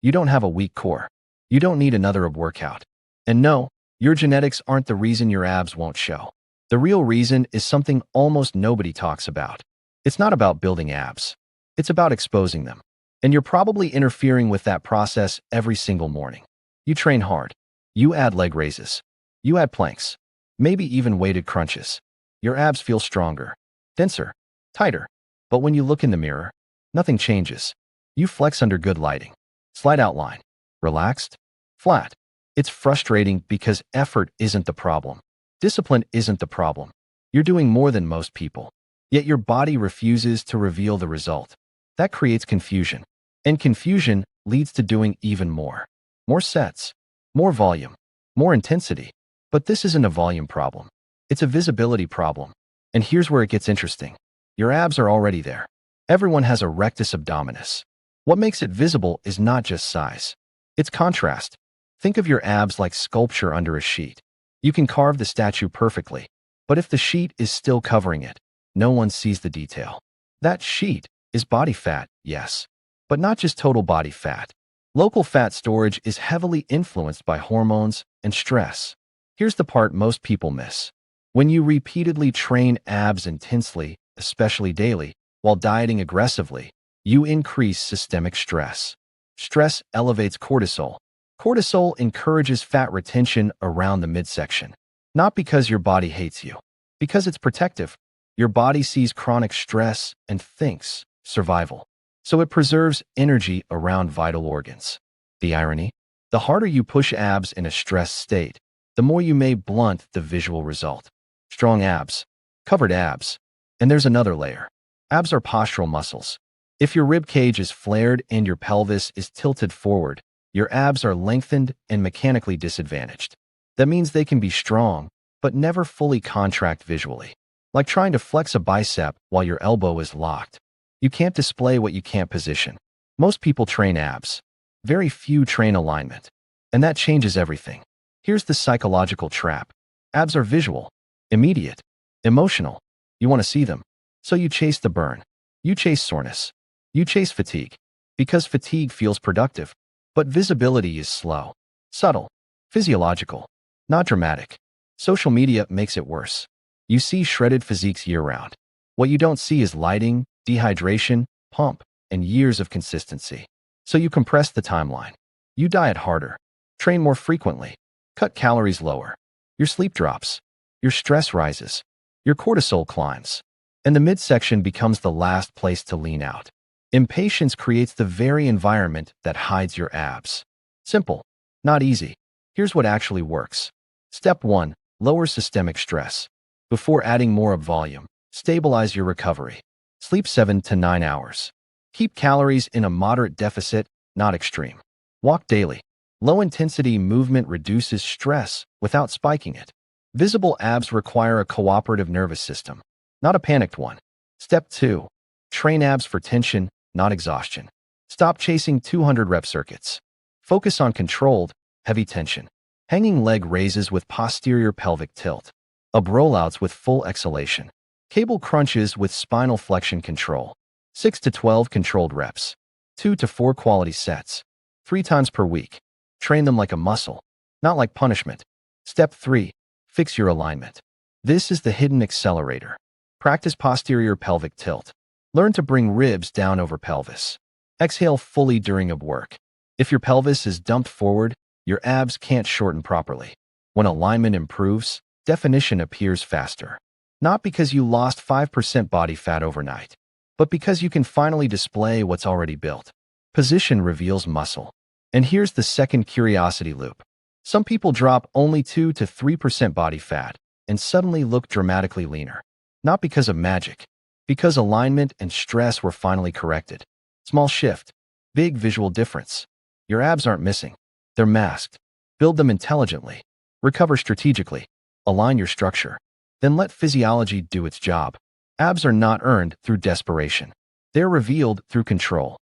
You don't have a weak core. You don't need another ab workout. And no, your genetics aren't the reason your abs won't show. The real reason is something almost nobody talks about. It's not about building abs. It's about exposing them. And you're probably interfering with that process every single morning. You train hard. You add leg raises. You add planks. Maybe even weighted crunches. Your abs feel stronger, denser, tighter. But when you look in the mirror, nothing changes. You flex under good lighting. Slight outline. Relaxed. Flat. It's frustrating because effort isn't the problem. Discipline isn't the problem. You're doing more than most people. Yet your body refuses to reveal the result. That creates confusion. And confusion leads to doing even more. More sets. More volume. More intensity. But this isn't a volume problem. It's a visibility problem. And here's where it gets interesting. Your abs are already there. Everyone has a rectus abdominis. What makes it visible is not just size. It's contrast. Think of your abs like sculpture under a sheet. You can carve the statue perfectly, but if the sheet is still covering it, no one sees the detail. That sheet is body fat, yes, but not just total body fat. Local fat storage is heavily influenced by hormones and stress. Here's the part most people miss. When you repeatedly train abs intensely, especially daily, while dieting aggressively, you increase systemic stress. Stress elevates cortisol. Cortisol encourages fat retention around the midsection. Not because your body hates you, because it's protective. Your body sees chronic stress and thinks survival. So it preserves energy around vital organs. The irony? The harder you push abs in a stressed state, the more you may blunt the visual result. Strong abs, covered abs. And there's another layer. Abs are postural muscles. If your rib cage is flared and your pelvis is tilted forward, your abs are lengthened and mechanically disadvantaged. That means they can be strong, but never fully contract visually. Like trying to flex a bicep while your elbow is locked. You can't display what you can't position. Most people train abs. Very few train alignment. And that changes everything. Here's the psychological trap. Abs are visual, immediate, emotional. You want to see them. So you chase the burn. You chase soreness. You chase fatigue. Because fatigue feels productive. But visibility is slow, subtle, physiological, not dramatic. Social media makes it worse. You see shredded physiques year-round. What you don't see is lighting, dehydration, pump, and years of consistency. So you compress the timeline. You diet harder, train more frequently, cut calories lower. Your sleep drops. Your stress rises. Your cortisol climbs. And the midsection becomes the last place to lean out. Impatience creates the very environment that hides your abs. Simple, not easy. Here's what actually works. Step 1. Lower systemic stress. Before adding more ab volume, stabilize your recovery. Sleep 7 to 9 hours. Keep calories in a moderate deficit, not extreme. Walk daily. Low-intensity movement reduces stress without spiking it. Visible abs require a cooperative nervous system, not a panicked one. Step 2. Train abs for tension, not exhaustion. Stop chasing 200 rep circuits. Focus on controlled, heavy tension. Hanging leg raises with posterior pelvic tilt. Ab rollouts with full exhalation. Cable crunches with spinal flexion control. 6 to 12 controlled reps. 2 to 4 quality sets. 3 times per week. Train them like a muscle, not like punishment. Step 3. Fix your alignment. This is the hidden accelerator. Practice posterior pelvic tilt. Learn to bring ribs down over pelvis. Exhale fully during ab work. If your pelvis is dumped forward, your abs can't shorten properly. When alignment improves, definition appears faster. Not because you lost 5% body fat overnight, but because you can finally display what's already built. Position reveals muscle. And here's the second curiosity loop. Some people drop only 2 to 3% body fat and suddenly look dramatically leaner. Not because of magic, because alignment and stress were finally corrected. Small shift, big visual difference. Your abs aren't missing. They're masked. Build them intelligently. Recover strategically. Align your structure. Then let physiology do its job. Abs are not earned through desperation. They're revealed through control.